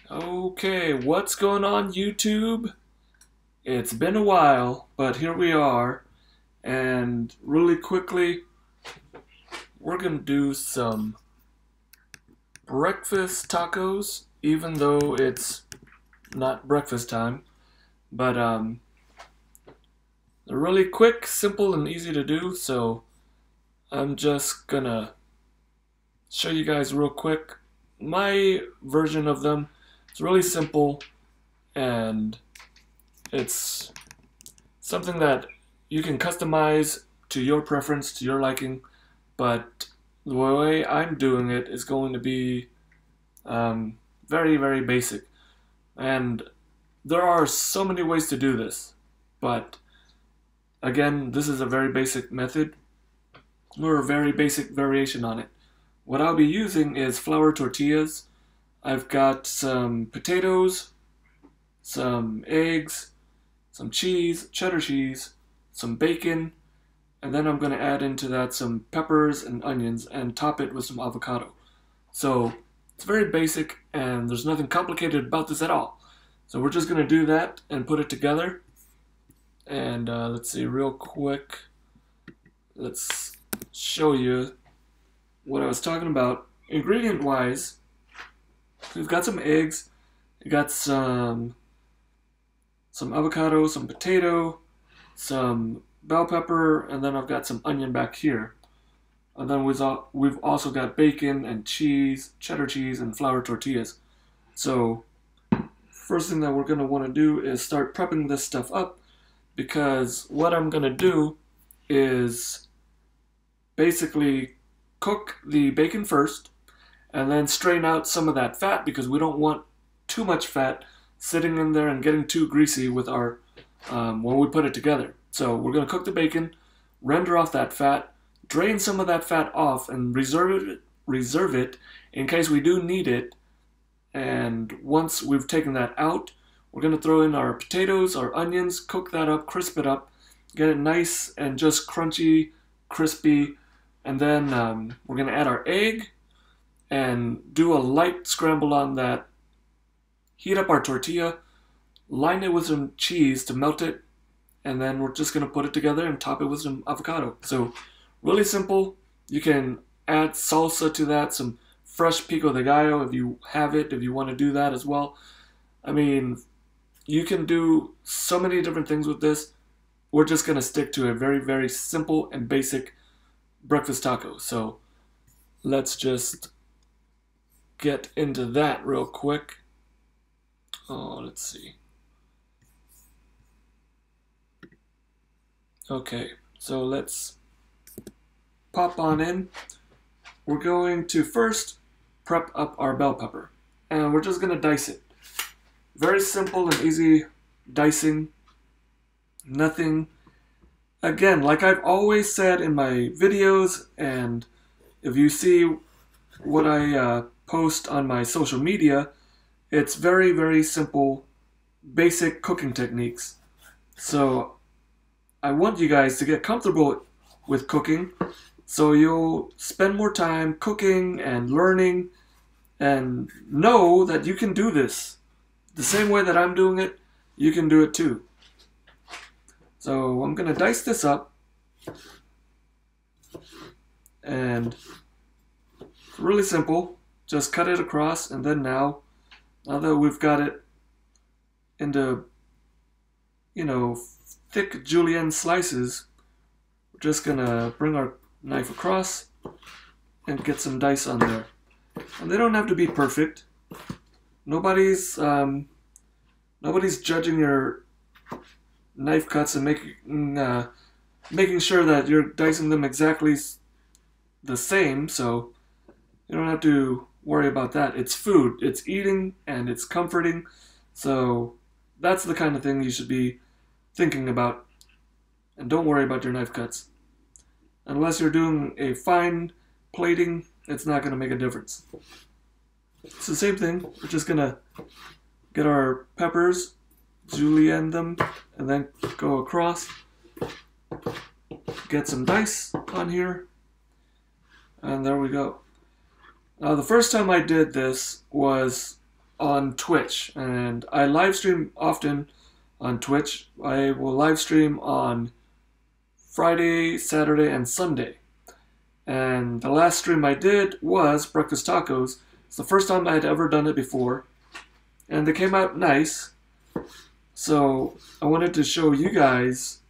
Okay, what's going on YouTube? It's been a while, but here we are. And really quickly, we're gonna do some breakfast tacos, even though it's not breakfast time. But they're really quick, simple, and easy to do, so I'm just gonna show you guys real quick my version of them. It's really simple and it's something that you can customize to your preference, to your liking, but the way I'm doing it is going to be very, very basic. And there are so many ways to do this, but again, this is a very basic method or a very basic variation on it. What I'll be using is flour tortillas. I've got some potatoes, some eggs, some cheese, cheddar cheese, some bacon, and then I'm going to add into that some peppers and onions and top it with some avocado. So it's very basic and there's nothing complicated about this at all. So we're just going to do that and put it together. And let's see real quick. Let's show you what I was talking about. Ingredient wise, we've got some eggs, we got some avocado, some potato, some bell pepper, and then I've got some onion back here. And then we've also got bacon and cheese, cheddar cheese, and flour tortillas. So first thing that we're going to want to do is start prepping this stuff up, because what I'm going to do is basically cook the bacon first and then strain out some of that fat, because we don't want too much fat sitting in there and getting too greasy with our when we put it together. So we're going to cook the bacon, render off that fat, drain some of that fat off, and reserve it in case we do need it. And once we've taken that out, we're going to throw in our potatoes, our onions, cook that up, crisp it up, get it nice and just crunchy, crispy, and then we're going to add our egg and do a light scramble on that. Heat up our tortilla, line it with some cheese to melt it, and then we're just going to put it together and top it with some avocado. So really simple. You can add salsa to that, some fresh pico de gallo if you have it, if you want to do that as well. I mean, you can do so many different things with this. We're just going to stick to a very, very simple and basic breakfast taco. So let's just get into that real quick. Oh, let's see. Okay, so let's pop on in. We're going to first prep up our bell pepper, and we're just going to dice it. Very simple and easy dicing. Nothing. Again, like I've always said in my videos, and if you see what I post on my social media, it's very, very simple, basic cooking techniques. So I want you guys to get comfortable with cooking, so you'll spend more time cooking and learning and know that you can do this. The same way that I'm doing it, you can do it too. So I'm going to dice this up, and it's really simple. Just cut it across, and then now that we've got it into, thick julienne slices, we're just going to bring our knife across and get some dice on there. And they don't have to be perfect. Nobody's judging your knife cuts and making sure that you're dicing them exactly the same, so you don't have to worry about that. It's food, it's eating, and it's comforting, so that's the kind of thing you should be thinking about. And don't worry about your knife cuts. Unless you're doing a fine plating, it's not going to make a difference. It's the same thing. We're just going to get our peppers, julienne them, and then go across. Get some dice on here. And there we go. Now the first time I did this was on Twitch, and I live stream often on Twitch. I will live stream on Friday, Saturday, and Sunday. And the last stream I did was breakfast tacos. It's the first time I had ever done it before, and they came out nice. So I wanted to show you guys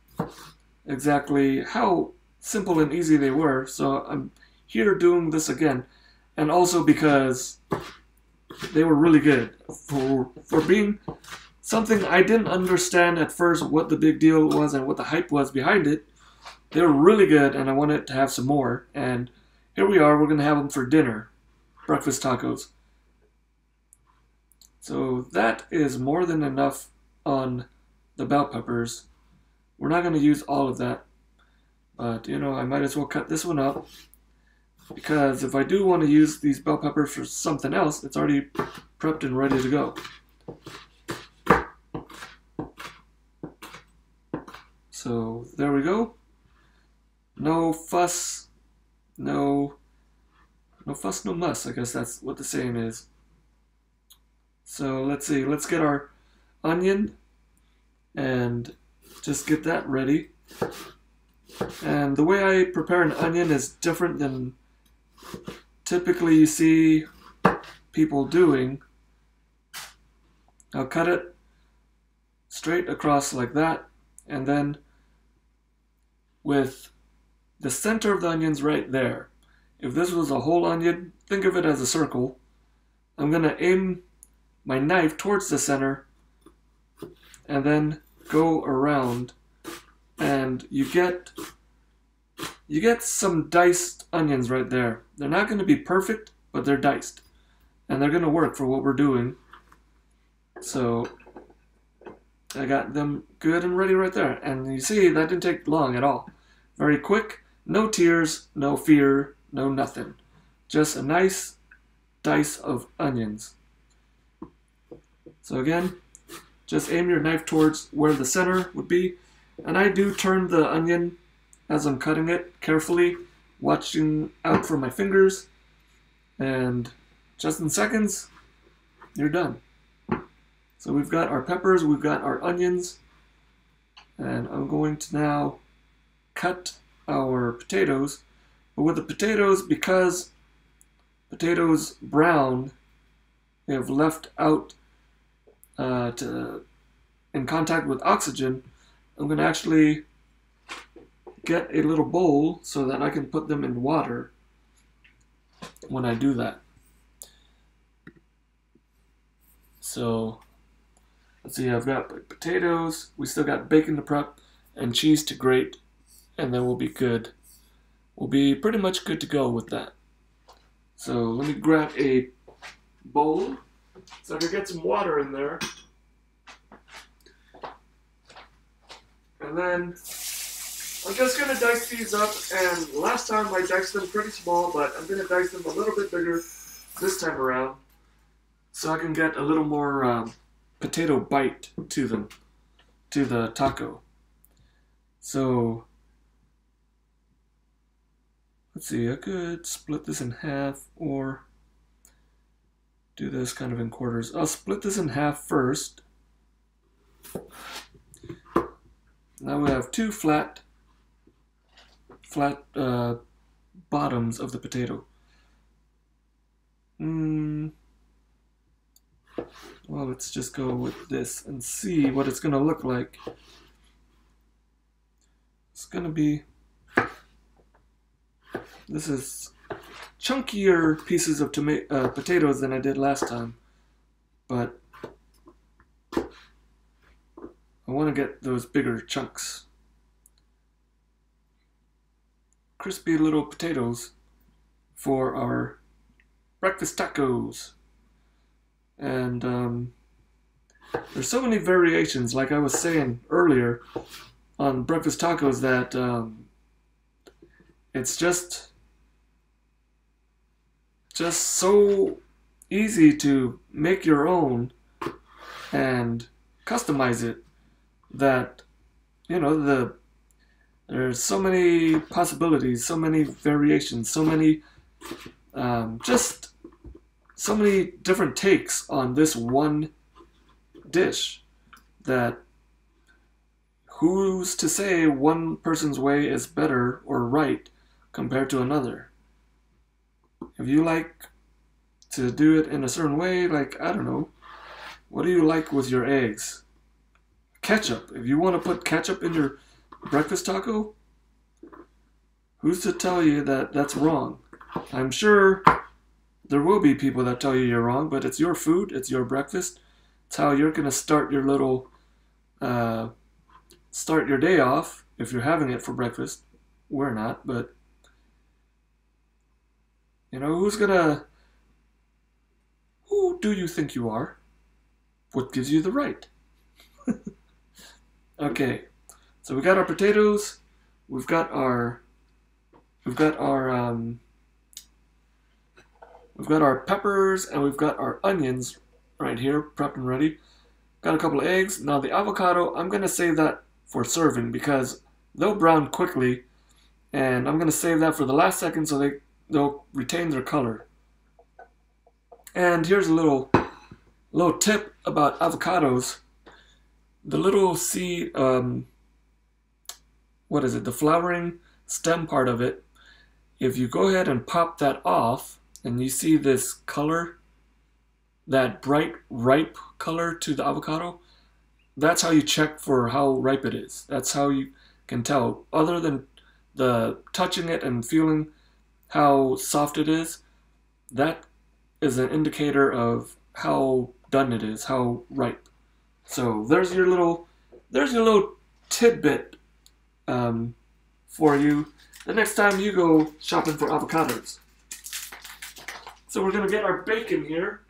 exactly how simple and easy they were. So I'm here doing this again, and also because they were really good for being something I didn't understand at first what the big deal was and what the hype was behind it. They were really good, and I wanted to have some more. And here we are. We're going to have them for dinner. Breakfast tacos. So that is more than enough on the bell peppers. We're not going to use all of that. But, you know, I might as well cut this one up. Because if I do want to use these bell peppers for something else, it's already prepped and ready to go. So there we go. No fuss, no fuss, no muss. I guess that's what the saying is. So let's see. Let's get our onion and just get that ready. And the way I prepare an onion is different than typically you see people doing. I'll cut it straight across like that, and then with the center of the onion's right there. If this was a whole onion, think of it as a circle. I'm going to aim my knife towards the center and then go around, and you get some diced onions right there. They're not going to be perfect, but they're diced, and they're going to work for what we're doing. So I got them good and ready right there, and you see that didn't take long at all. Very quick. No tears, no fear, no nothing. Just a nice dice of onions. So again, just aim your knife towards where the center would be. And I do turn the onion as I'm cutting it carefully, watching out for my fingers. And just in seconds, you're done. So we've got our peppers, we've got our onions. And I'm going to now cut our potatoes, but with the potatoes, because potatoes brown, they have left out in contact with oxygen. I'm going to actually get a little bowl so that I can put them in water when I do that. So let's see, I've got potatoes, we still got bacon to prep, and cheese to grate. And then we'll be good. We'll be pretty much good to go with that. So let me grab a bowl so I can get some water in there. And then I'm just going to dice these up. And last time I diced them pretty small, but I'm going to dice them a little bit bigger this time around, so I can get a little more potato bite to them, to the taco. So let's see, I could split this in half or do this kind of in quarters. I'll split this in half first. Now we have two flat bottoms of the potato. Well, let's just go with this and see what it's going to look like. It's going to be... This is chunkier pieces of potatoes than I did last time, but I want to get those bigger chunks. Crispy little potatoes for our breakfast tacos. And there's so many variations, like I was saying earlier, on breakfast tacos that it's just so easy to make your own and customize it that, you know, there's so many possibilities, so many variations, so many just so many different takes on this one dish that who's to say one person's way is better or right compared to another? If you like to do it in a certain way, like, I don't know, what do you like with your eggs? Ketchup. If you want to put ketchup in your breakfast taco, who's to tell you that that's wrong? I'm sure there will be people that tell you you're wrong, but it's your food, it's your breakfast. It's how you're gonna start your little, start your day off if you're having it for breakfast. We're not, but you know, who do you think you are? What gives you the right? Okay, so we got our potatoes, we've got our, we've got our, we've got our peppers, and we've got our onions right here, prepped and ready. Got a couple of eggs. Now the avocado, I'm gonna save that for serving because they'll brown quickly, and I'm gonna save that for the last second so they'll retain their color. And here's a little tip about avocados. The little seed, what is it? The flowering stem part of it. If you go ahead and pop that off, and you see this color, that bright ripe color to the avocado, that's how you check for how ripe it is. That's how you can tell. Other than the touching it and feeling how soft it is, that is an indicator of how done it is, how ripe. So there's your little tidbit for you the next time you go shopping for avocados. So we're gonna get our bacon here.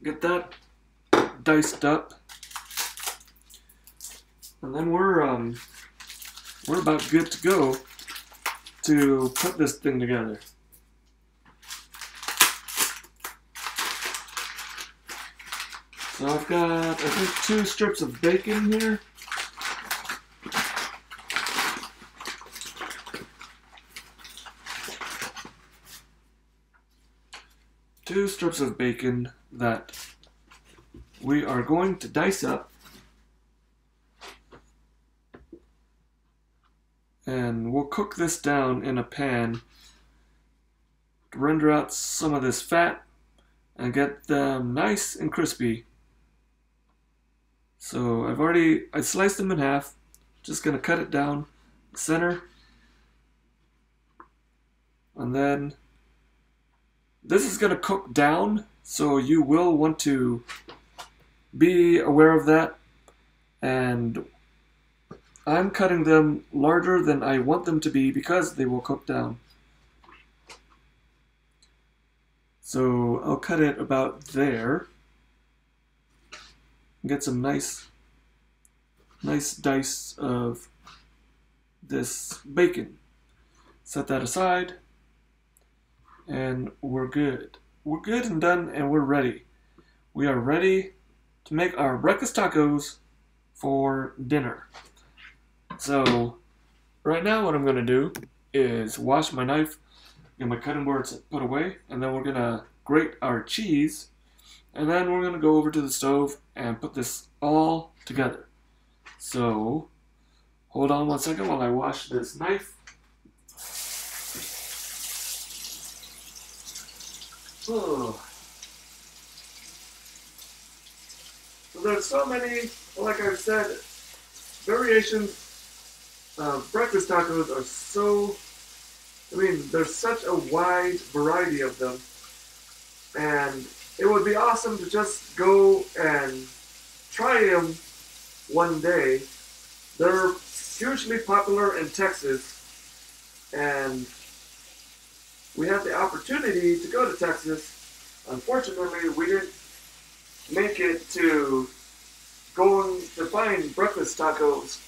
Get that diced up, and then we're about good to go to put this thing together. So I've got, I think, 2 strips of bacon here. Two strips of bacon that we are going to dice up, and we'll cook this down in a pan to render out some of this fat and get them nice and crispy. So I sliced them in half. Just gonna cut it down the center, and then this is gonna cook down, so you will want to be aware of that. And I'm cutting them larger than I want them to be because they will cook down. So I'll cut it about there. Get some nice dice of this bacon. Set that aside, and we're good. We're good and done, and we're ready. We are ready to make our breakfast tacos for dinner. So right now what I'm going to do is wash my knife, get my cutting boards put away, and then we're going to grate our cheese, and then we're going to go over to the stove and put this all together. So hold on one second while I wash this knife. Oh. So there's so many, like I've said, variations of breakfast tacos are so, there's such a wide variety of them, and it would be awesome to just go and try them one day. They're hugely popular in Texas, and we had the opportunity to go to Texas. Unfortunately, we didn't make it to going to find breakfast tacos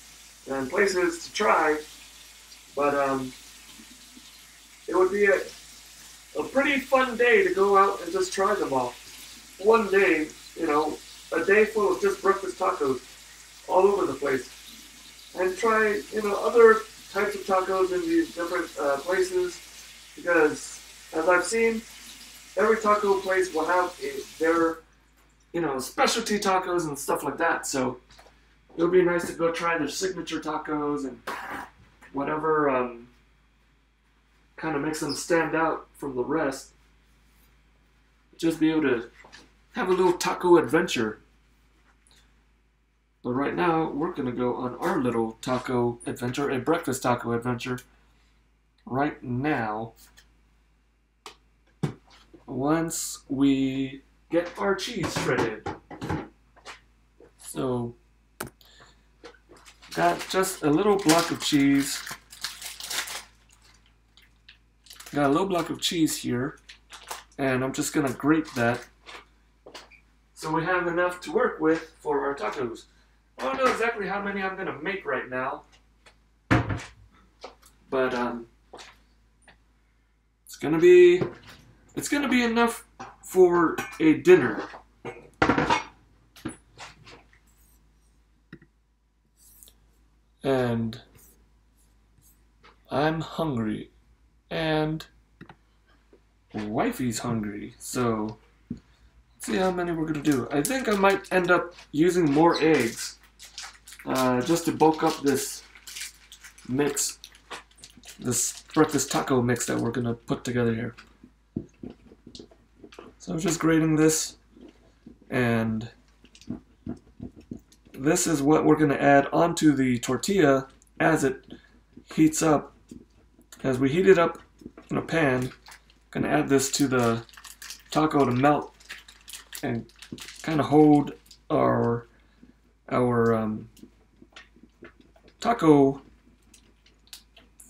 and places to try, but it would be a pretty fun day to go out and just try them all. One day, a day full of just breakfast tacos all over the place, and try, other types of tacos in these different places. because as I've seen, every taco place will have their specialty tacos and stuff like that. So it would be nice to go try their signature tacos and whatever kind of makes them stand out from the rest. Just be able to have a little taco adventure. But right now, we're going to go on our little taco adventure, a breakfast taco adventure, right now. Once we get our cheese shredded. So, got just a little block of cheese. Got a little block of cheese here, and I'm just gonna grate that so we have enough to work with for our tacos. I don't know exactly how many I'm gonna make right now, but it's gonna be enough for a dinner. And I'm hungry, and wifey's hungry, so let's see how many we're gonna do. I think I might end up using more eggs, just to bulk up this mix, this breakfast taco mix that we're gonna put together here. So I'm just grating this, and this is what we're gonna add onto the tortilla as it heats up. As we heat it up in a pan, I'm gonna add this to the taco to melt and kind of hold our taco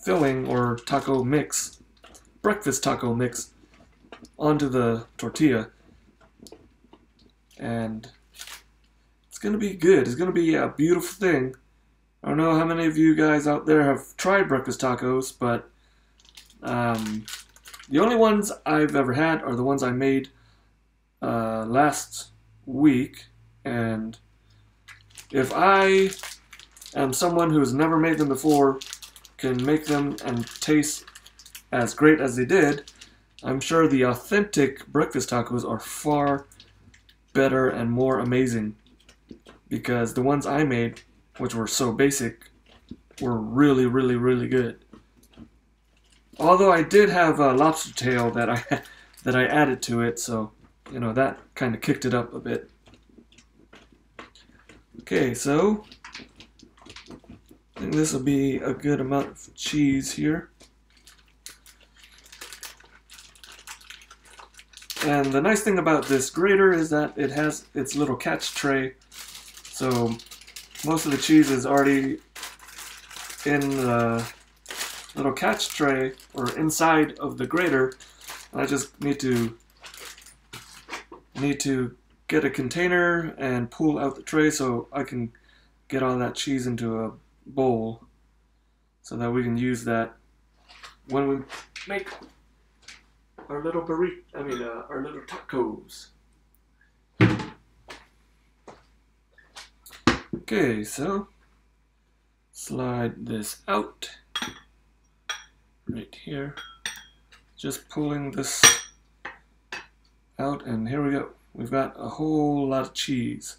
filling or taco mix, breakfast taco mix, onto the tortilla, and it's gonna be good. It's gonna be a beautiful thing. I don't know how many of you guys out there have tried breakfast tacos, but the only ones I've ever had are the ones I made last week, and if I am someone who's never made them before can make them and taste as great as they did, I'm sure the authentic breakfast tacos are far better and more amazing, because the ones I made, which were so basic, were really, really, really good. Although I did have a lobster tail that I added to it, so that kind of kicked it up a bit. Okay, so I think this will be a good amount of cheese here. And the nice thing about this grater is that it has its little catch tray, so most of the cheese is already in the little catch tray or inside of the grater. I just need to get a container and pull out the tray so I can get all that cheese into a bowl so that we can use that when we make our little our little tacos. Okay, so slide this out right here. Just pulling this out, and here we go. We've got a whole lot of cheese.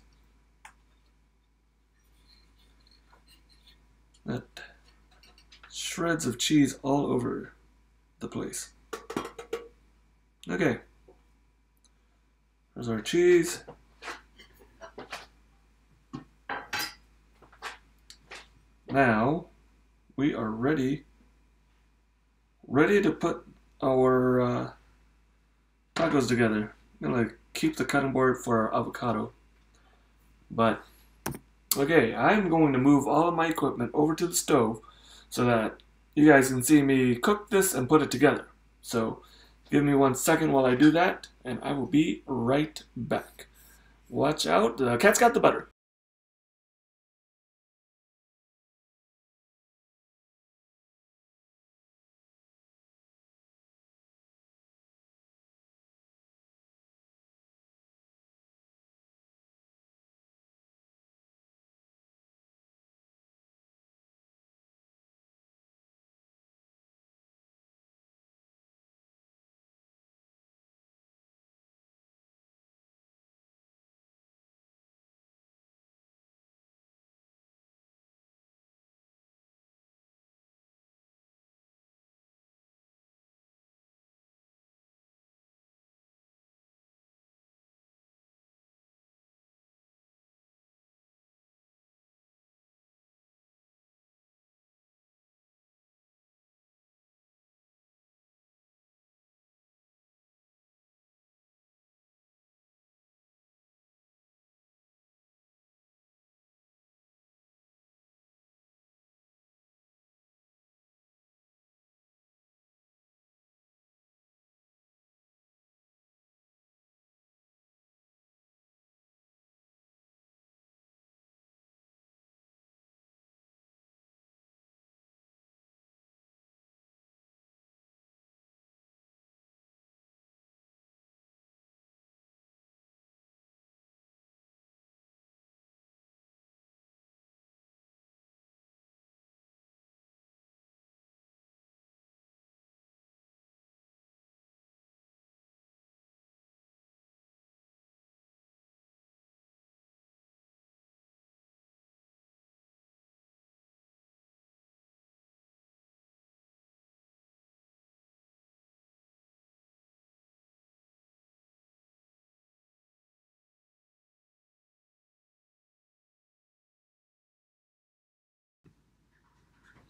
That shreds of cheese all over the place. Okay, there's our cheese. Now we are ready to put our tacos together. I'm gonna keep the cutting board for our avocado, but okay, I'm going to move all of my equipment over to the stove so that you guys can see me cook this and put it together. So give me 1 second while I do that, and I will be right back. Watch out, the cat's got the butter.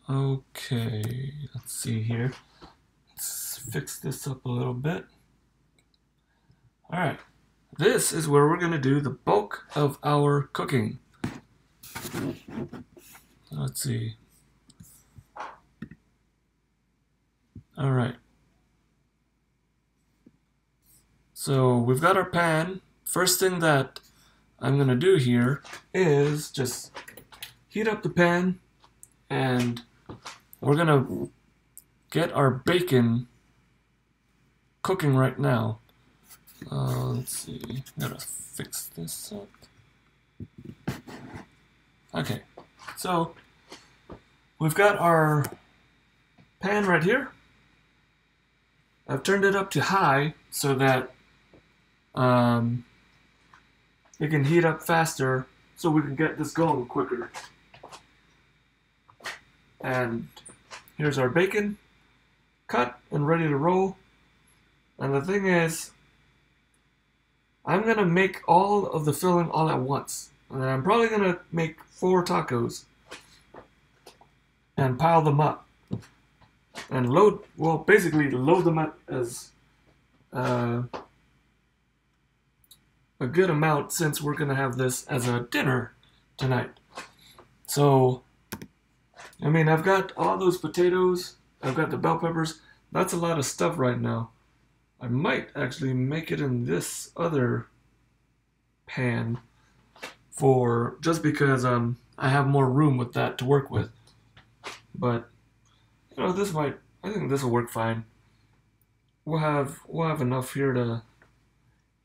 Okay, let's see here. Let's fix this up a little bit. Alright, this is where we're going to do the bulk of our cooking. Let's see. Alright. So we've got our pan. First thing that I'm going to do here is just heat up the pan, and we're going to get our bacon cooking right now. Let's see, gotta fix this up. Okay, so we've got our pan right here. I've turned it up to high so that it can heat up faster, so we can get this going quicker. And here's our bacon cut and ready to roll. And the thing is, I'm gonna make all of the filling all at once. And I'm probably gonna make 4 tacos and pile them up and basically load them up as a good amount, since we're gonna have this as a dinner tonight. So, I mean, I've got all those potatoes, I've got the bell peppers. That's a lot of stuff right now. I might actually make it in this other pan just because I have more room with that to work with. But you know, I think this will work fine. We'll have enough here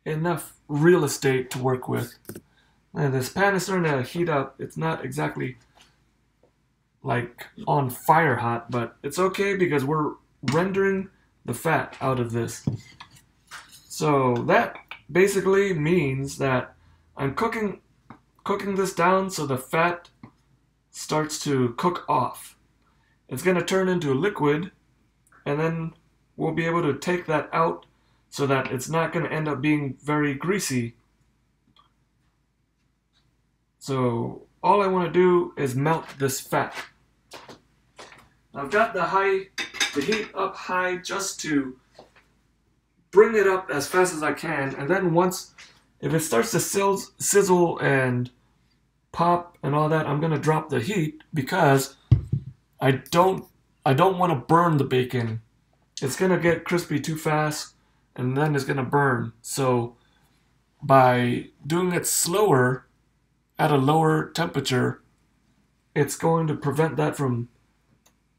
enough real estate to work with. And this pan is starting to heat up. It's not exactly like on fire hot, but it's okay because we're rendering the fat out of this. So that basically means that I'm cooking this down so the fat starts to cook off. It's going to turn into a liquid, and then we'll be able to take that out so that it's not going to end up being very greasy. So all I want to do is melt this fat. I've got the heat up high just to bring it up as fast as I can, and then if it starts to sizzle and pop and all that, I'm gonna drop the heat because I don't want to burn the bacon. It's gonna get crispy too fast, and then it's gonna burn. So by doing it slower at a lower temperature, it's going to prevent that from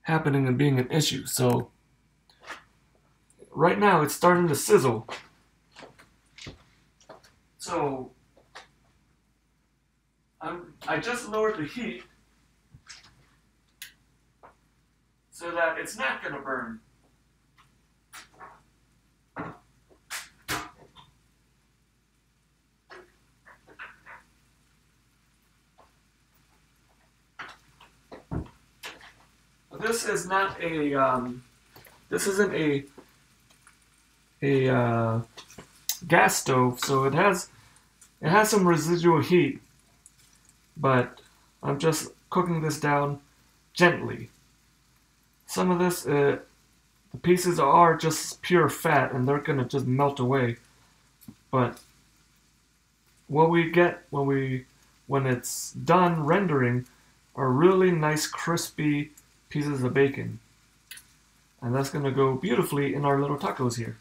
happening and being an issue. So right now it's starting to sizzle. So I just lowered the heat so that it's not going to burn. This is not this isn't a gas stove, so it has some residual heat, but I'm just cooking this down gently. Some of this, the pieces are just pure fat, and they're gonna just melt away. But what we get when it's done rendering are really nice crispy pieces of bacon. And that's going to go beautifully in our little tacos here.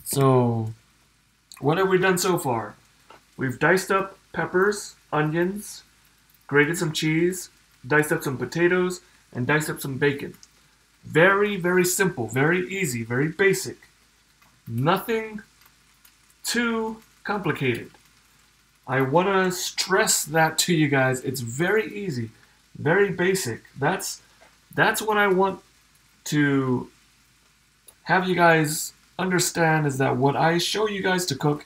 So, what have we done so far? We've diced up peppers, onions, grated some cheese, diced up some potatoes, and diced up some bacon. Very, very simple, very easy, very basic. Nothing too complicated. I want to stress that to you guys. It's very easy, very basic. That's what I want to have you guys understand, is that what I show you guys to cook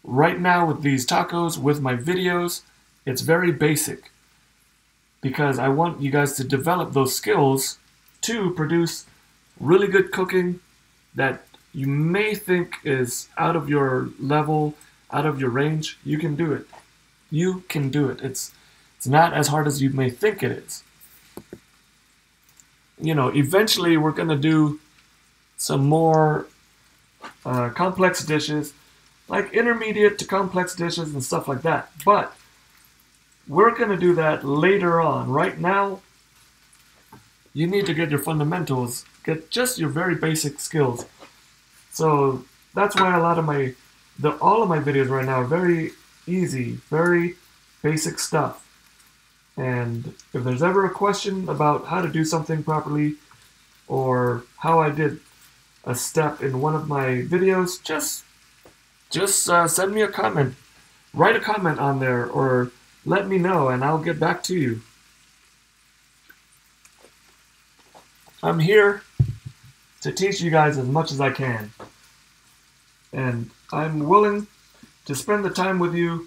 right now with these tacos, with my videos, it's very basic. Because I want you guys to develop those skills to produce really good cooking that you may think is out of your level, out of your range. You can do it. You can do it. It's It's not as hard as you may think it is. You know, eventually we're going to do some more complex dishes, like intermediate to complex dishes and stuff like that. But we're going to do that later on. Right now, you need to get your fundamentals, get just your very basic skills. So that's why a lot of all of my videos right now are very easy, very basic stuff. And if there's ever a question about how to do something properly, or how I did a step in one of my videos, just send me a comment. Write a comment on there, or let me know, and I'll get back to you. I'm here to teach you guys as much as I can. And I'm willing to spend the time with you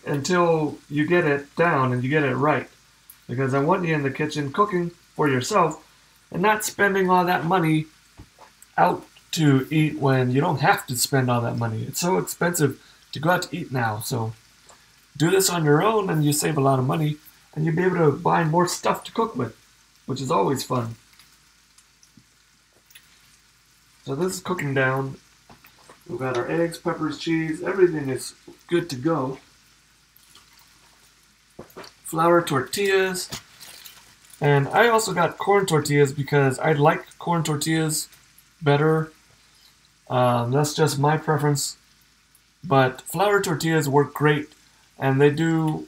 until you get it down and you get it right. Because I want you in the kitchen cooking for yourself and not spending all that money out to eat when you don't have to spend all that money. It's so expensive to go out to eat now. So do this on your own and you save a lot of money, and you'll be able to buy more stuff to cook with, which is always fun. So this is cooking down. We've got our eggs, peppers, cheese. Everything is good to go. Flour tortillas. And I also got corn tortillas because I like corn tortillas better. That's just my preference. But flour tortillas work great. And they do,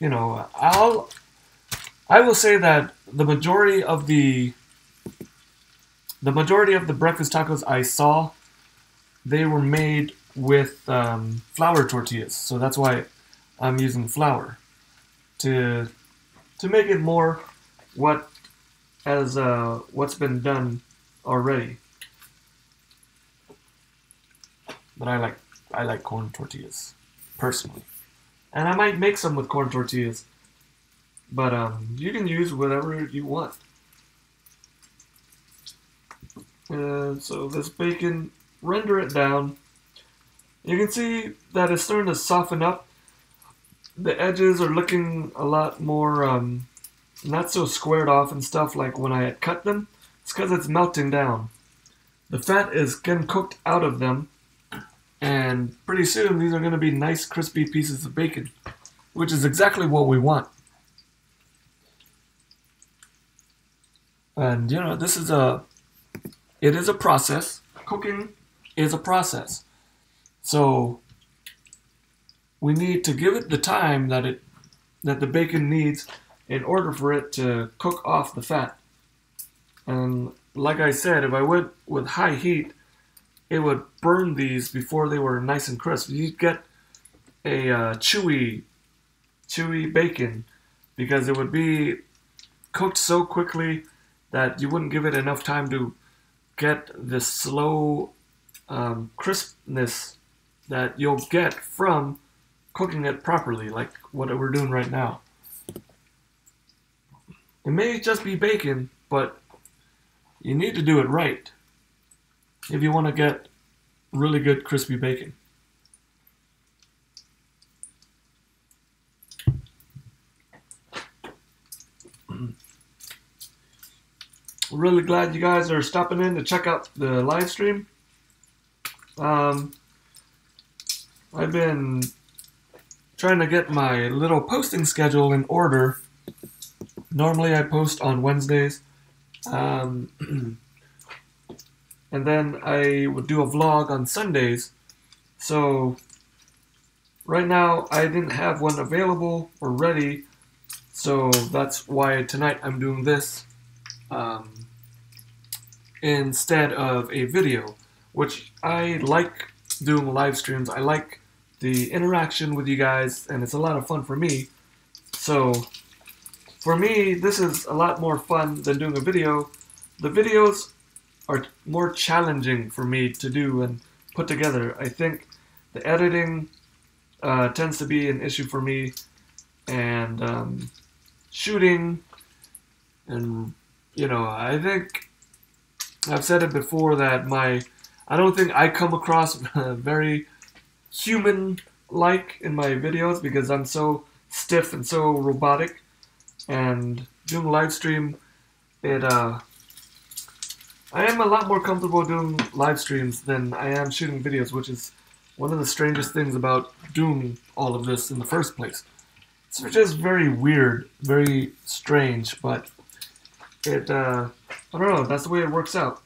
you know, I will say that the majority of the breakfast tacos I saw, they were made with flour tortillas. So that's why I'm using flour to make it more what's been done already. But I like corn tortillas personally, and I might make some with corn tortillas. But you can use whatever you want. So this bacon, render it down. You can see that it's starting to soften up. The edges are looking a lot more not so squared off and stuff like when I had cut them. It's because it's melting down. The fat is getting cooked out of them, and pretty soon these are going to be nice crispy pieces of bacon, which is exactly what we want. And you know, it is a process. Cooking is a process. So we need to give it the time that the bacon needs in order for it to cook off the fat. And like I said, if I went with high heat, it would burn these before they were nice and crisp. You'd get a chewy bacon because it would be cooked so quickly that you wouldn't give it enough time to get the slow crispness that you'll get from cooking it properly, like what we're doing right now. It may just be bacon, but you need to do it right if you want to get really good crispy bacon. Really glad you guys are stopping in to check out the live stream. I've been trying to get my little posting schedule in order. Normally I post on Wednesdays, and then I would do a vlog on Sundays. So right now I didn't have one available or ready, so that's why tonight I'm doing this instead of a video, which I like doing live streams. I like the interaction with you guys, and it's a lot of fun for me. So for me, this is a lot more fun than doing a video. The videos are more challenging for me to do and put together. I think the editing tends to be an issue for me, and shooting, and you know, I think I've said it before that I don't think I come across very human-like in my videos because I'm so stiff and so robotic. And doing live stream, I am a lot more comfortable doing live streams than I am shooting videos, which is one of the strangest things about doing all of this in the first place. It's just very weird, very strange, but I don't know, that's the way it works out.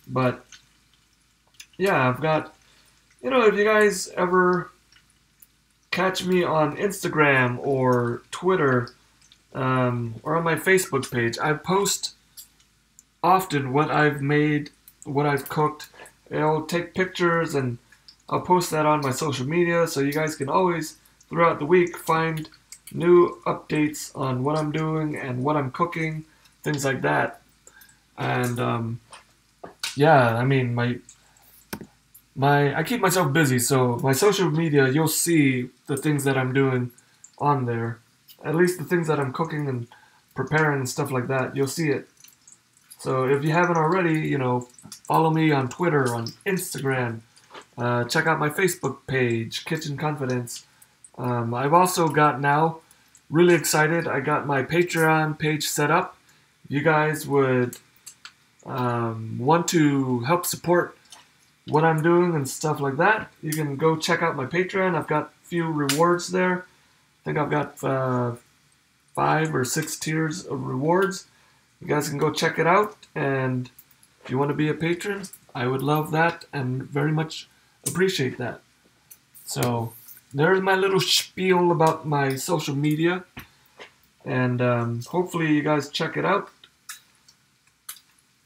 But yeah, I've got, if you guys ever catch me on Instagram or Twitter, or on my Facebook page, I post often what I've made, what I've cooked. I'll take pictures and I'll post that on my social media, so you guys can always, throughout the week, find new updates on what I'm doing and what I'm cooking, things like that. And yeah, I mean, I keep myself busy, so my social media, you'll see the things that I'm doing on there. At least the things that I'm cooking and preparing and stuff like that, you'll see it. So if you haven't already, follow me on Twitter, on Instagram. Check out my Facebook page, Kitchen Confidence. I've also got now, really excited, I got my Patreon page set up. If you guys would want to help support what I'm doing and stuff like that, you can go check out my Patreon. I've got a few rewards there. I think I've got 5 or 6 tiers of rewards. You guys can go check it out, and if you want to be a patron, I would love that and very much appreciate that. So there's my little spiel about my social media, and hopefully you guys check it out.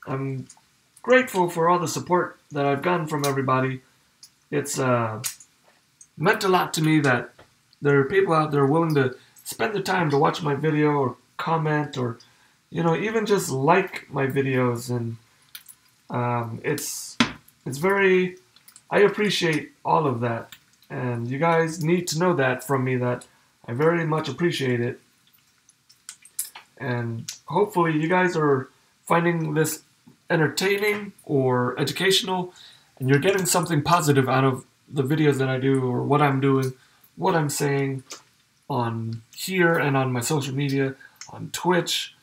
I'm grateful for all the support that I've gotten from everybody. It's meant a lot to me that there are people out there willing to spend the time to watch my video or comment or, even just like my videos. And it's very, I appreciate all of that. And you guys need to know that from me, that I very much appreciate it. And hopefully you guys are finding this entertaining or educational, and you're getting something positive out of the videos that I do, or what I'm doing, what I'm saying on here and on my social media, on Twitch.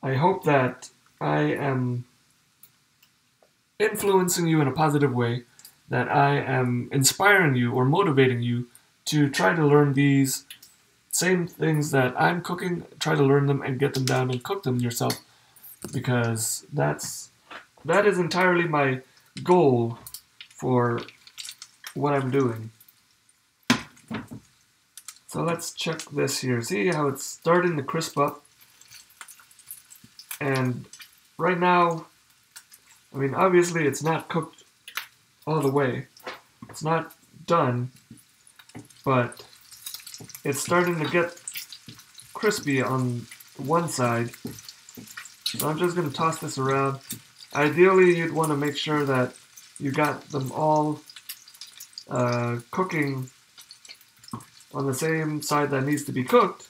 I hope that I am influencing you in a positive way, that I am inspiring you or motivating you to try to learn these same things that I'm cooking, try to learn them and get them down and cook them yourself, because that is entirely my goal for what I'm doing. So let's check this here. See how it's starting to crisp up. And right now, I mean, obviously it's not cooked all the way. It's not done, but it's starting to get crispy on one side. So I'm just going to toss this around. Ideally, you'd want to make sure that you got them all cooking on the same side that needs to be cooked.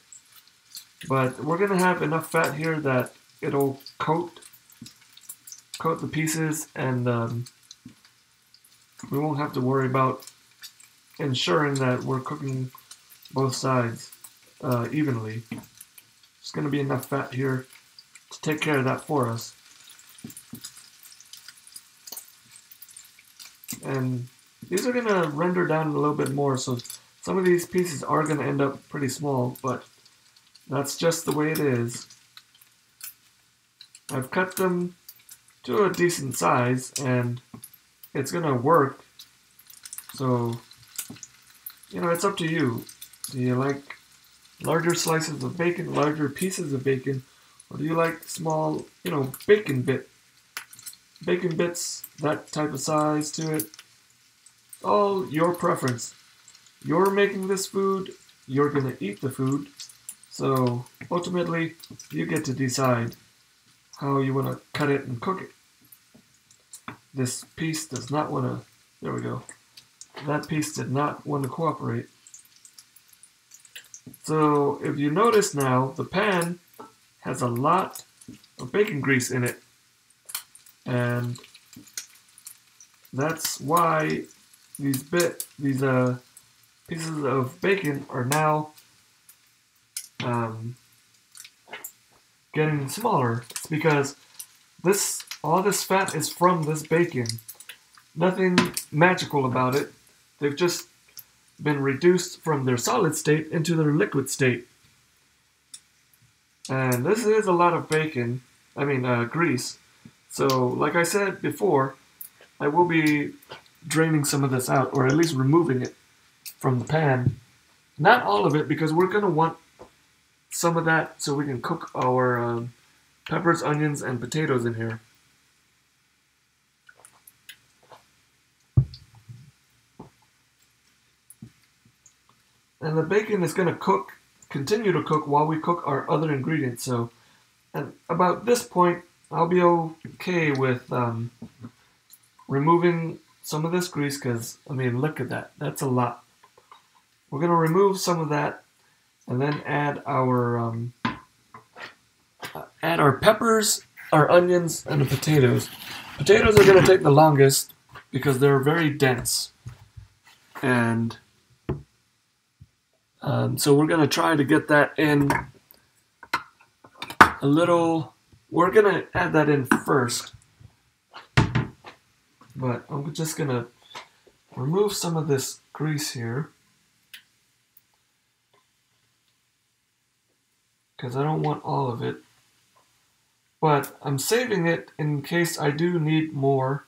But we're going to have enough fat here that it'll coat the pieces, and we won't have to worry about ensuring that we're cooking both sides evenly. There's going to be enough fat here to take care of that for us. And these are going to render down a little bit more, so some of these pieces are going to end up pretty small, but that's just the way it is. I've cut them to a decent size, and it's going to work. So, it's up to you. Do you like larger slices of bacon, larger pieces of bacon, or do you like small, bacon bits, that type of size to it? All your preference. You're making this food, you're going to eat the food, so ultimately you get to decide how you want to cut it and cook it. This piece does not want to, there we go, that piece did not want to cooperate. So if you notice now, the pan has a lot of bacon grease in it, and that's why these pieces of bacon are now getting smaller. It's because all this fat is from this bacon. Nothing magical about it. They've just been reduced from their solid state into their liquid state. And this is a lot of bacon, grease. So, like I said before, I will be draining some of this out, or at least removing it from the pan. Not all of it, because we're going to want some of that so we can cook our peppers, onions, and potatoes in here. And the bacon is going to continue to cook while we cook our other ingredients. So, at about this point, I'll be okay with removing some of this grease, because, look at that. That's a lot. We're going to remove some of that and then add our peppers, our onions, and the potatoes. Potatoes are going to take the longest because they're very dense. And so we're going to try to get that in a little. We're going to add that in first. But I'm just going to remove some of this grease here, because I don't want all of it. But I'm saving it in case I do need more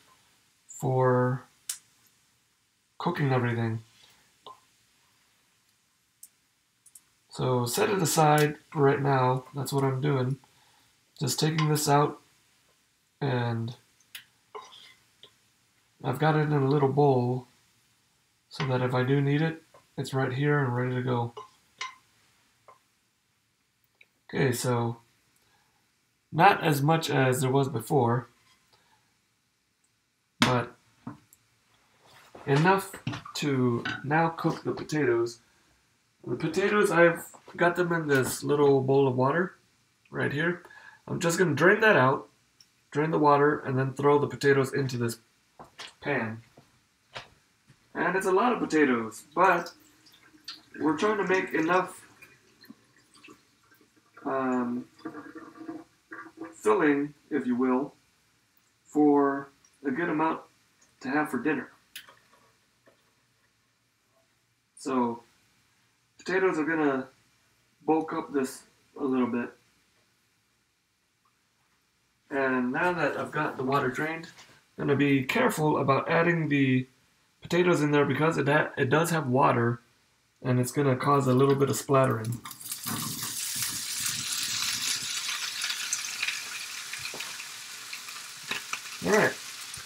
for cooking everything. So set it aside for right now. That's what I'm doing. Just taking this out, and I've got it in a little bowl so that if I do need it, it's right here and ready to go. Okay, so not as much as there was before, but enough to now cook the potatoes. The potatoes, I've got them in this little bowl of water right here. I'm just going to drain that out, drain the water, and then throw the potatoes into this pan. And it's a lot of potatoes, but we're trying to make enough filling, if you will, for a good amount to have for dinner. So potatoes are going to bulk up this a little bit. And now that I've got the water drained, I'm going to be careful about adding the potatoes in there, because it does have water, and it's going to cause a little bit of splattering. Alright,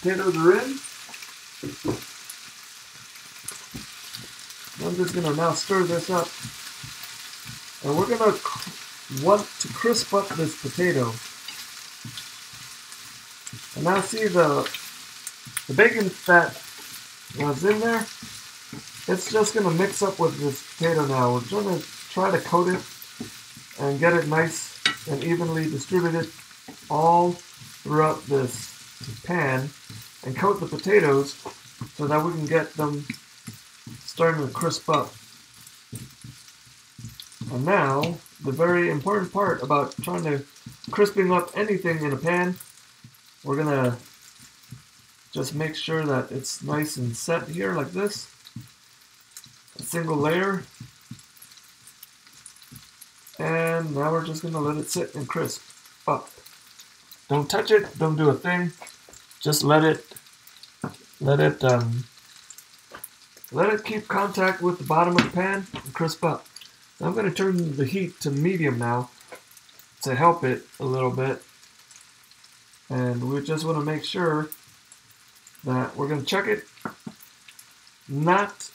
potatoes are in. I'm just going to now stir this up. And we're going to want to crisp up this potato. And now see the bacon fat was in there. It's just going to mix up with this potato now. We're going to try to coat it and get it nice and evenly distributed all throughout this pan, and coat the potatoes so that we can get them starting to crisp up. And now, the very important part about trying to crisping up anything in a pan, we're going to just make sure that it's nice and set here like this. A single layer. And now we're just going to let it sit and crisp up. Don't touch it, don't do a thing. Just let it keep contact with the bottom of the pan and crisp up. Now I'm going to turn the heat to medium now to help it a little bit. And we just want to make sure that we're going to check it. We're not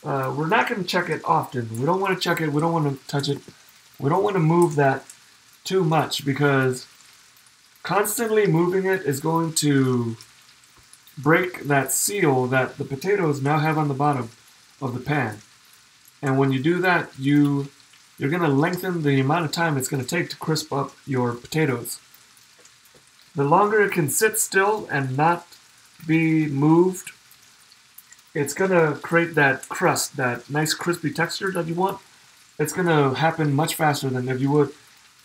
going to check it often. We don't want to check it. We don't want to touch it. We don't want to move that too much, because constantly moving it is going to break that seal that the potatoes now have on the bottom of the pan. And when you do that, you're going to lengthen the amount of time it's going to take to crisp up your potatoes. The longer it can sit still and not be moved, it's gonna create that crust, that nice crispy texture that you want. It's gonna happen much faster than if you would,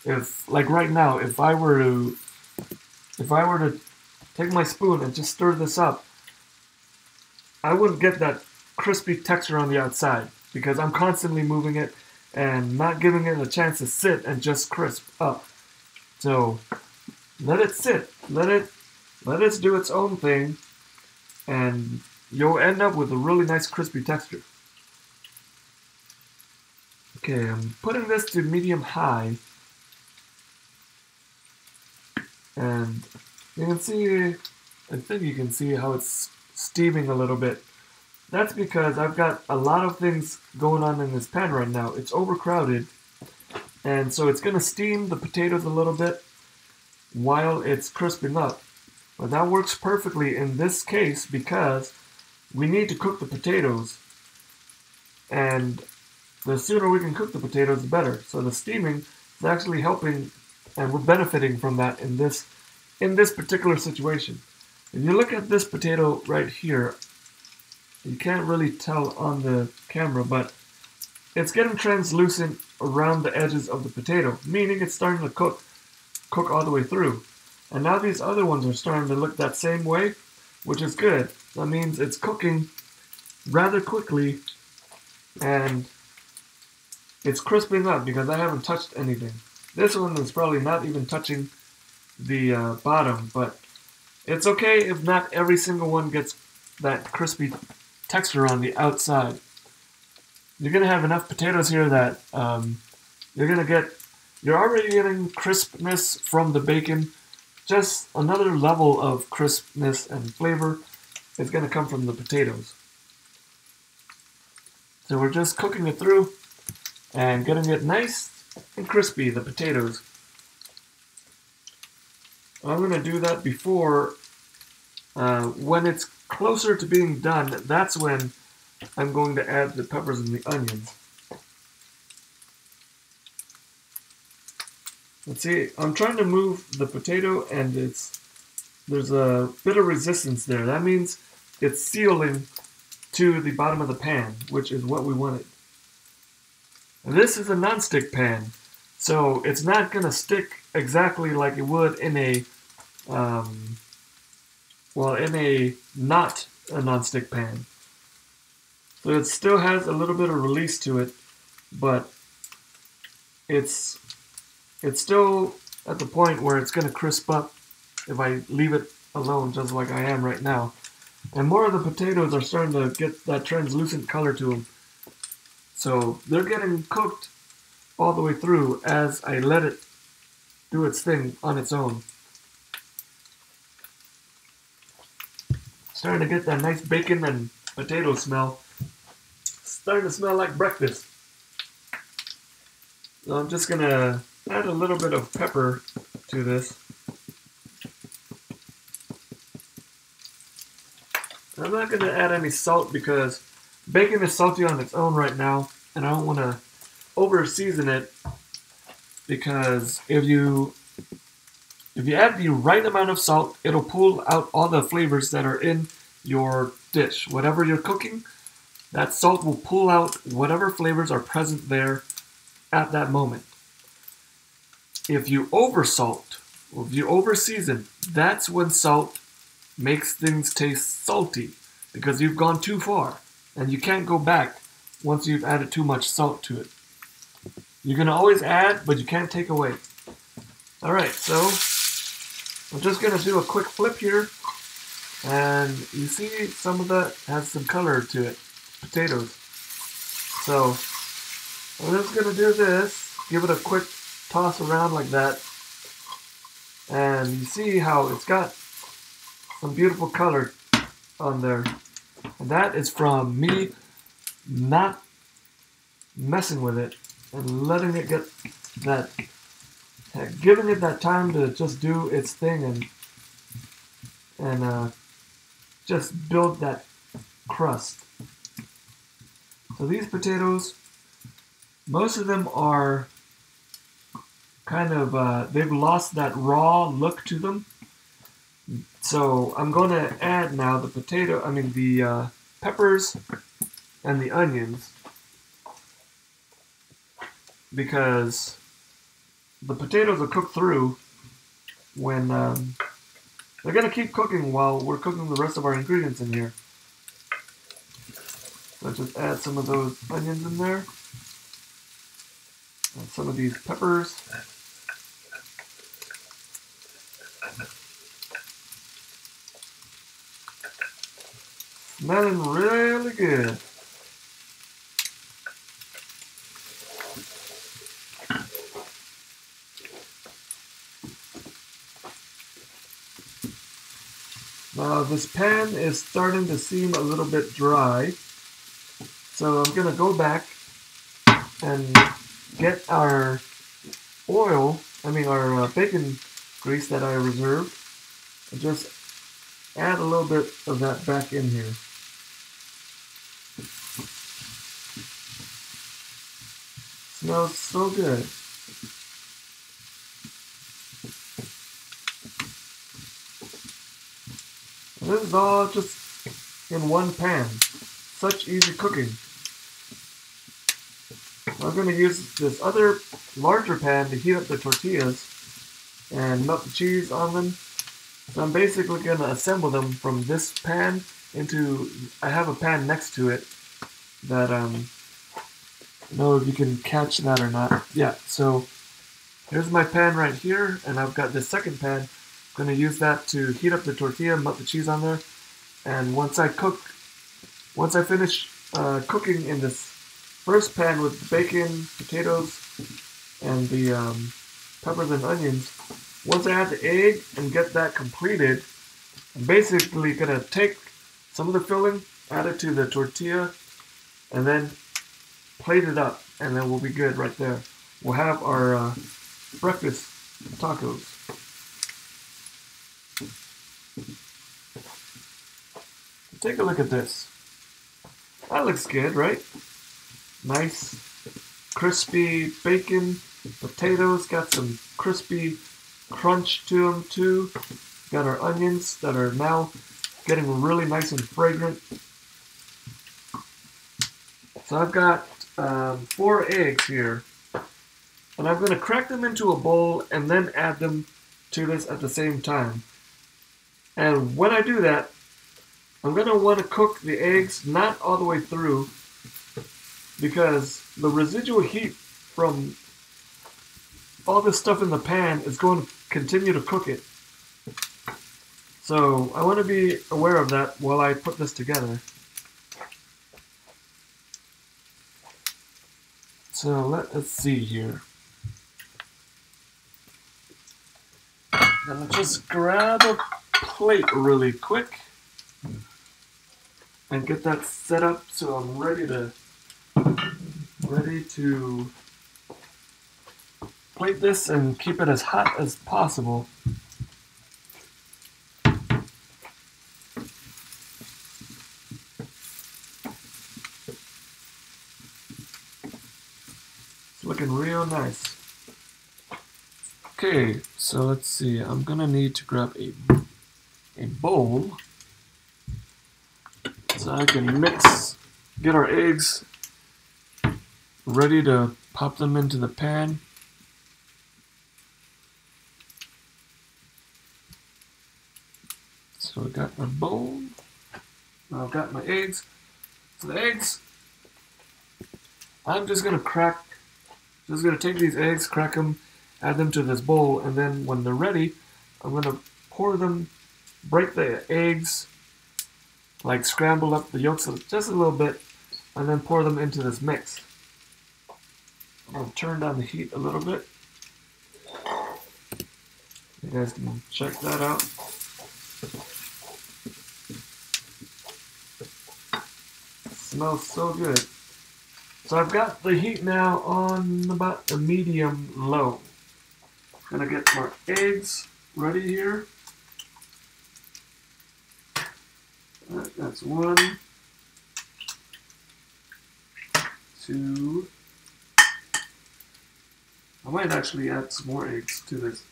if like right now, if I were to take my spoon and just stir this up, I wouldn't get that crispy texture on the outside because I'm constantly moving it and not giving it a chance to sit and just crisp up. So let it sit, let it do its own thing, and you'll end up with a really nice crispy texture. Okay, I'm putting this to medium high, and you can see, I think you can see how it's steaming a little bit. That's because I've got a lot of things going on in this pan right now. It's overcrowded, and so it's going to steam the potatoes a little bit while it's crisping up. But that works perfectly in this case because we need to cook the potatoes, and the sooner we can cook the potatoes, the better. So the steaming is actually helping, and we're benefiting from that in this particular situation. If you look at this potato right here, you can't really tell on the camera, but it's getting translucent around the edges of the potato, meaning it's starting to cook all the way through. And now these other ones are starting to look that same way, which is good. That means it's cooking rather quickly, and it's crisping up because I haven't touched anything. This one is probably not even touching the bottom, but it's okay if not every single one gets that crispy texture on the outside. You're going to have enough potatoes here that you're already getting crispness from the bacon. Just another level of crispness and flavor is going to come from the potatoes. So we're just cooking it through and getting it nice and crispy, the potatoes. I'm going to do that before, when it's closer to being done, that's when I'm going to add the peppers and the onions. Let's see, I'm trying to move the potato and there's a bit of resistance there. That means it's sealing to the bottom of the pan, which is what we wanted. And this is a non-stick pan, so it's not going to stick exactly like it would in a, not a non-stick pan. So it still has a little bit of release to it, but it's still at the point where it's going to crisp up if I leave it alone just like I am right now. And more of the potatoes are starting to get that translucent color to them. So they're getting cooked all the way through as I let it do its thing on its own. Starting to get that nice bacon and potato smell. Starting to smell like breakfast. So I'm just going to add a little bit of pepper to this. I'm not going to add any salt because bacon is salty on its own right now, and I don't want to over season it, because if you add the right amount of salt, it'll pull out all the flavors that are in your dish. Whatever you're cooking, that salt will pull out whatever flavors are present there at that moment. If you over salt, or if you over season, that's when salt makes things taste salty, because you've gone too far and you can't go back once you've added too much salt to it. You're going to always add, but you can't take away. Alright, so I'm just going to do a quick flip here, and you see some of that has some color to it, potatoes. So I'm just going to do this, give it a quick toss around like that, and you see how it's got some beautiful color on there. And that is from me not messing with it and letting it get that, giving it that time to just do its thing and just build that crust. So these potatoes, most of them are kind of, they've lost that raw look to them. So I'm going to add now the peppers and the onions because the potatoes will cook through when they're going to keep cooking while we're cooking the rest of our ingredients in here. So just add some of those onions in there. And some of these peppers. Smelling really good. Now this pan is starting to seem a little bit dry. So I'm going to go back and get our our bacon grease that I reserved, and just add a little bit of that back in here. Smells so good. And this is all just in one pan. Such easy cooking. I'm going to use this other larger pan to heat up the tortillas and melt the cheese on them. So I'm basically going to assemble them from this pan into, I have a pan next to it that, I don't know if you can catch that or not. Yeah, so here's my pan right here, and I've got this second pan. I'm going to use that to heat up the tortilla, melt the cheese on there. And once I finish cooking in this first pan with the bacon, potatoes, and the peppers and onions, once I add the egg and get that completed, I'm basically going to take some of the filling, add it to the tortilla, and then plate it up, and then we'll be good right there. We'll have our breakfast tacos. Take a look at this. That looks good, right? Nice, crispy bacon, potatoes, got some crispy crunch to them too. Got our onions that are now getting really nice and fragrant. So I've got 4 eggs here, and I'm going to crack them into a bowl and then add them to this at the same time. And when I do that, I'm going to want to cook the eggs not all the way through, because the residual heat from all this stuff in the pan is going to continue to cook it. So I want to be aware of that while I put this together. So let's see here. Then just grab a plate really quick and get that set up so I'm ready to plate this and keep it as hot as possible. It's looking real nice. Okay, so let's see. I'm gonna need to grab a bowl so I can get our eggs ready to pop them into the pan. So I got my bowl. Now I've got my eggs. So the eggs, I'm just gonna take these eggs, crack them, add them to this bowl, and then when they're ready, I'm gonna break the eggs, like scramble up the yolks just a little bit, and then pour them into this mix. I'll turn down the heat a little bit. You guys can check that out. Smells so good. So I've got the heat now on about a medium low. Gonna get our eggs ready here. Alright, that's 1, 2. I might actually add some more eggs to this.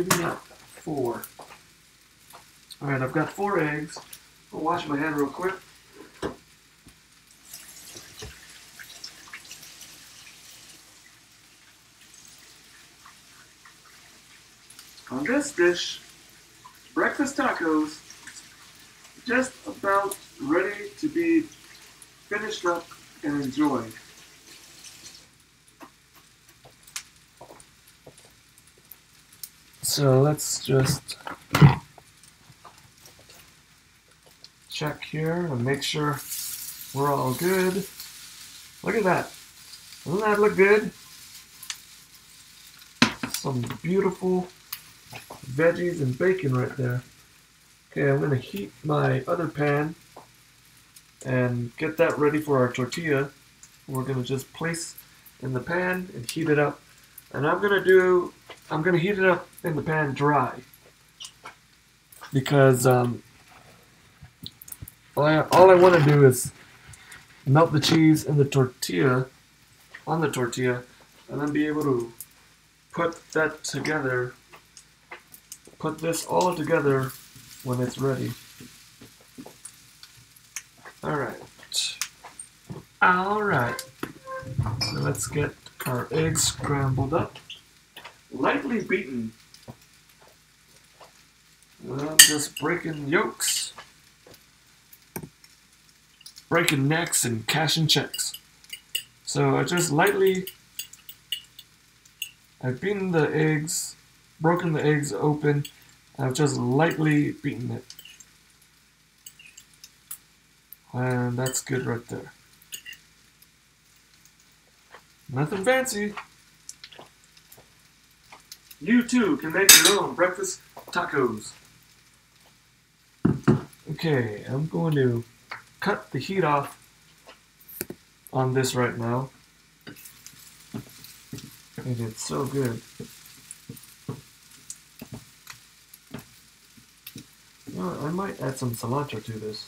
maybe not 4. Alright, I've got 4 eggs. I'll wash my hand real quick. On this dish, breakfast tacos, just about ready to be finished up and enjoyed. So let's just check here and make sure we're all good. Look at that. Doesn't that look good? Some beautiful veggies and bacon right there. Okay, I'm going to heat my other pan and get that ready for our tortilla. We're going to just place in the pan and heat it up. And I'm going to heat it up in the pan dry. Because all I want to do is melt the cheese in the tortilla, on the tortilla, and then be able to put that together, put this all together when it's ready. Alright. So let's get our eggs scrambled up. Lightly beaten. Well, just breaking yolks. Breaking necks and cashing checks. So I just lightly, I've beaten the eggs, broken the eggs open. I've just lightly beaten it. And that's good right there. Nothing fancy. You too can make your own breakfast tacos. Okay, I'm going to cut the heat off on this right now. And it's so good. You know, I might add some cilantro to this.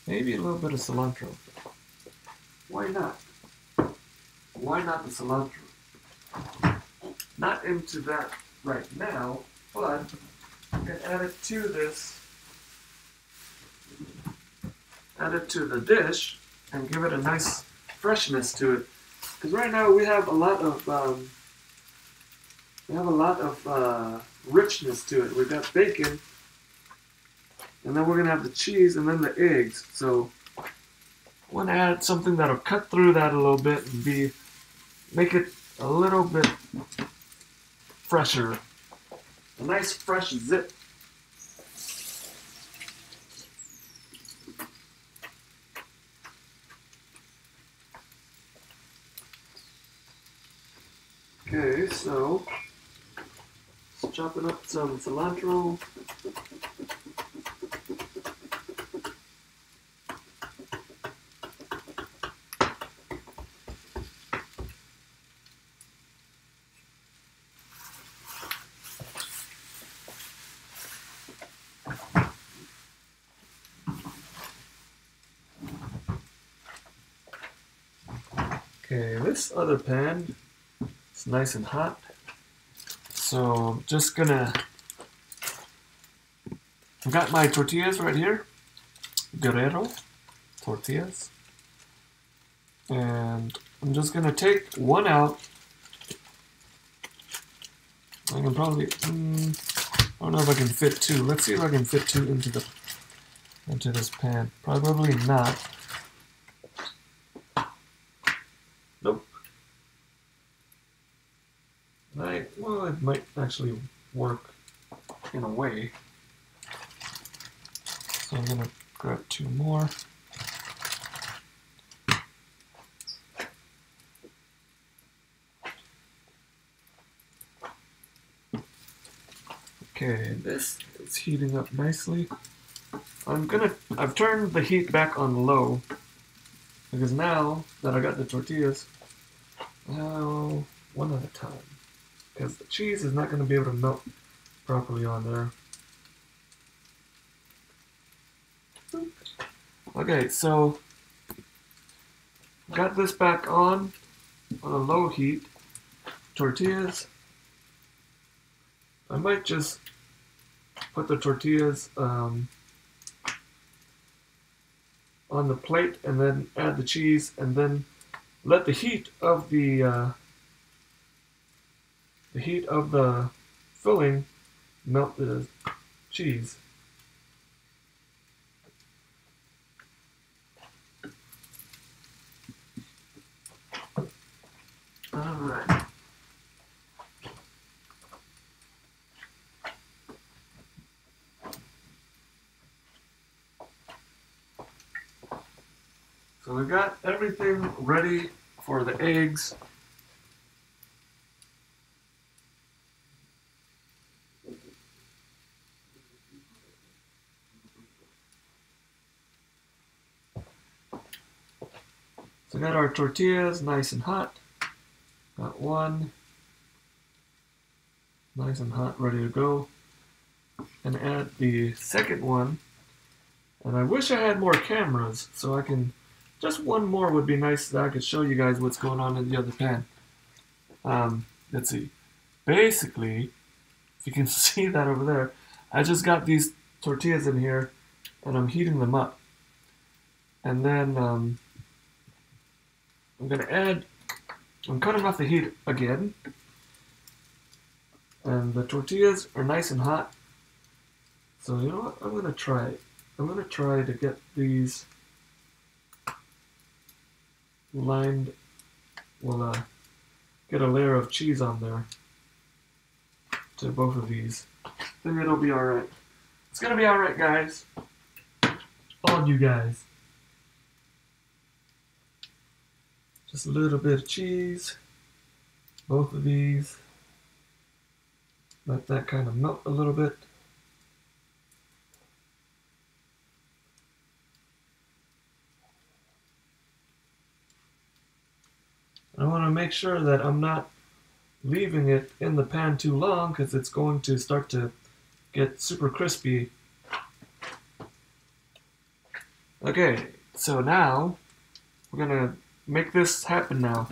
Maybe a little bit of cilantro. Why not? Why not the cilantro? Not into that right now, but I can add it to this. Add it to the dish and give it a nice freshness to it. Because right now we have a lot of richness to it. We've got bacon, and then we're gonna have the cheese and then the eggs. So I want to add something that'll cut through that a little bit and make it a little bit fresher. A nice fresh zip. Okay, so chopping up some cilantro. Okay, this other pan is nice and hot, so I'm just gonna, I've got my tortillas right here, Guerrero tortillas, and I'm just gonna take one out. I can probably, I don't know if I can fit 2. Let's see if I can fit 2 into this pan. Probably not. Nope. Well, it might actually work in a way. So I'm gonna grab 2 more. Okay, this is heating up nicely. I've turned the heat back on low because now that I got the tortillas, now one at a time, because the cheese is not going to be able to melt properly on there. Okay, so got this back on a low heat. Tortillas I might just put the tortillas on the plate and then add the cheese and then let the heat of the filling melt the cheese. Alright. So we got everything ready for the eggs. So we got our tortillas nice and hot. Got one nice and hot, ready to go. And add the second one. And I wish I had more cameras so I can, just one more would be nice that I could show you guys what's going on in the other pan. Let's see. Basically, if you can see that over there, I just got these tortillas in here and I'm heating them up. And then I'm cutting off the heat again. And the tortillas are nice and hot. So you know what, I'm gonna try to get these lined. We'll get a layer of cheese on there to both of these. I think it'll be alright. It's gonna be alright, guys. All you guys. Just a little bit of cheese. Both of these. Let that kind of melt a little bit. I want to make sure that I'm not leaving it in the pan too long because it's going to start to get super crispy. Okay, so now we're going to make this happen now.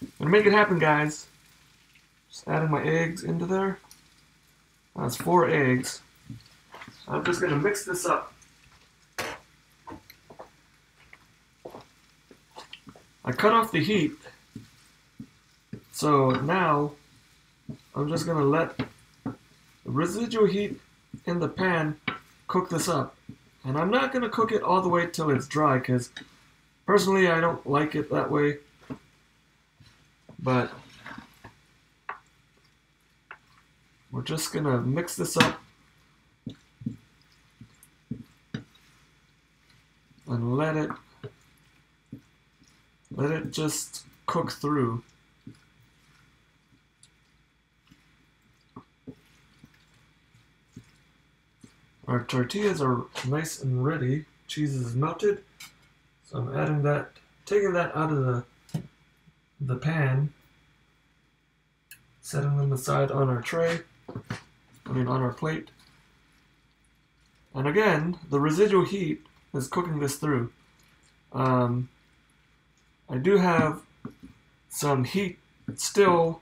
I'm going to make it happen, guys. Just adding my eggs into there. That's 4 eggs. I'm just going to mix this up. I cut off the heat. So now I'm just going to let the residual heat in the pan cook this up. And I'm not going to cook it all the way till it's dry because personally I don't like it that way. But we're just going to mix this up and let it just cook through. Our tortillas are nice and ready. Cheese is melted. So I'm adding that, taking that out of the pan, setting them aside on our tray, on our plate. And again, the residual heat is cooking this through. I do have some heat still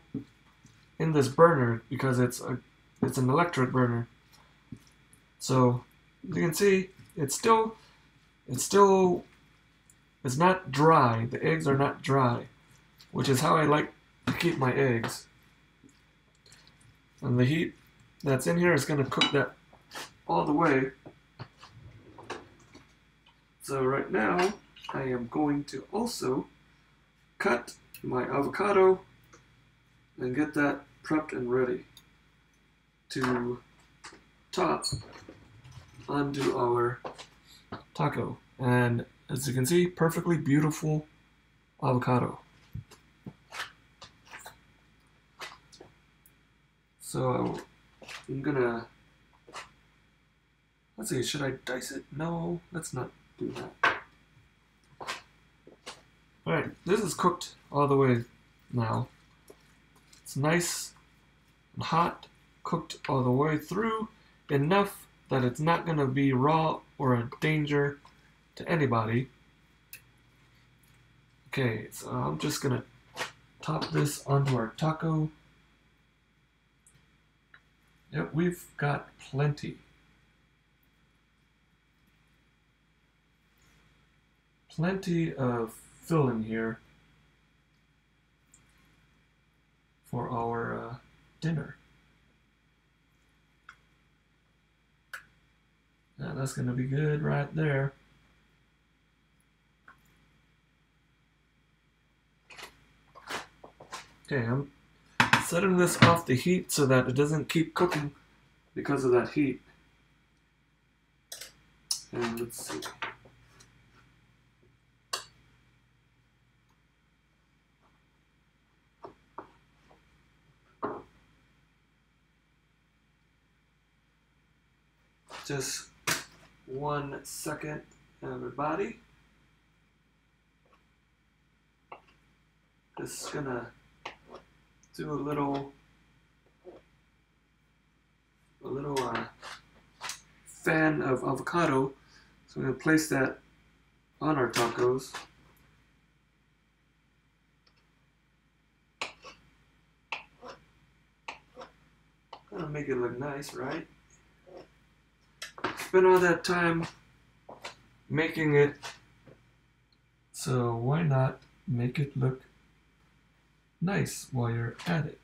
in this burner because it's an electric burner. So as you can see, it's not dry. The eggs are not dry, which is how I like to keep my eggs. And the heat that's in here is going to cook that all the way. So right now, I am going to also cut my avocado and get that prepped and ready to top onto our taco. And as you can see, perfectly beautiful avocado. So I'm gonna, let's see, should I dice it? No, let's not do that. Alright, this is cooked all the way now. It's nice and hot, cooked all the way through, enough that it's not going to be raw or a danger to anybody. Okay, so I'm just going to top this onto our taco. Yep, we've got plenty. Plenty of filling here for our dinner. Yeah, that's going to be good right there. Okay, I'm setting this off the heat so that it doesn't keep cooking because of that heat. And let's see. Just 1 second, everybody. Just gonna do a little fan of avocado. So I'm gonna place that on our tacos. Gonna make it look nice, right? Spent all that time making it, so why not make it look nice while you're at it?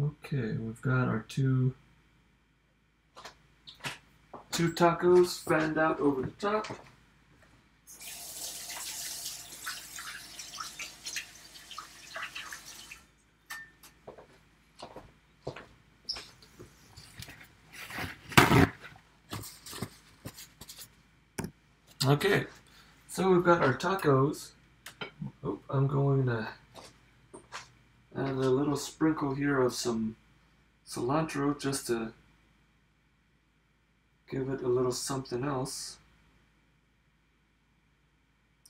Okay, we've got our two tacos fanned out over the top. Okay, so we've got our tacos. Oh, I'm going to add a little sprinkle here of some cilantro just to give it a little something else.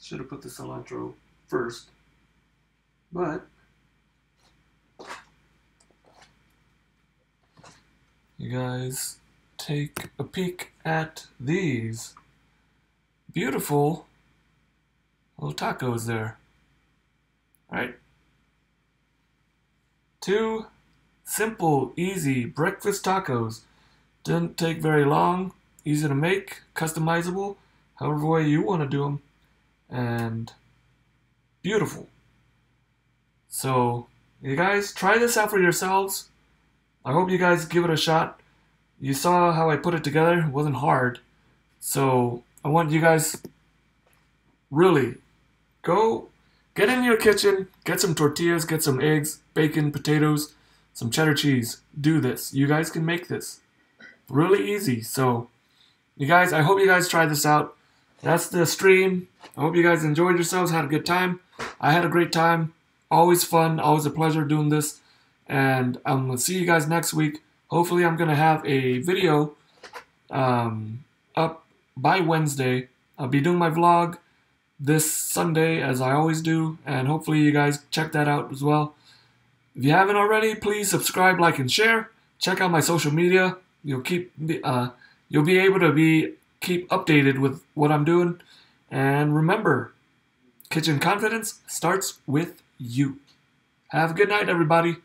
Should have put the cilantro first, but you guys take a peek at these beautiful little tacos there. Right? 2 simple, easy breakfast tacos. Didn't take very long, easy to make, customizable, however way you want to do them, and beautiful. So, you guys, try this out for yourselves. I hope you guys give it a shot. You saw how I put it together, it wasn't hard. So, I want you guys really go get in your kitchen, get some tortillas, get some eggs, bacon, potatoes, some cheddar cheese. Do this. You guys can make this. Really easy. So, you guys, I hope you guys try this out. That's the stream. I hope you guys enjoyed yourselves, had a good time. I had a great time. Always fun, always a pleasure doing this. And I'm going to see you guys next week. Hopefully, I'm going to have a video up by Wednesday. I'll be doing my vlog this Sunday as I always do, and hopefully you guys check that out as well. If you haven't already, please subscribe, like, and share. Check out my social media. You'll be able to keep updated with what I'm doing. And remember, kitchen confidence starts with you. Have a good night, everybody.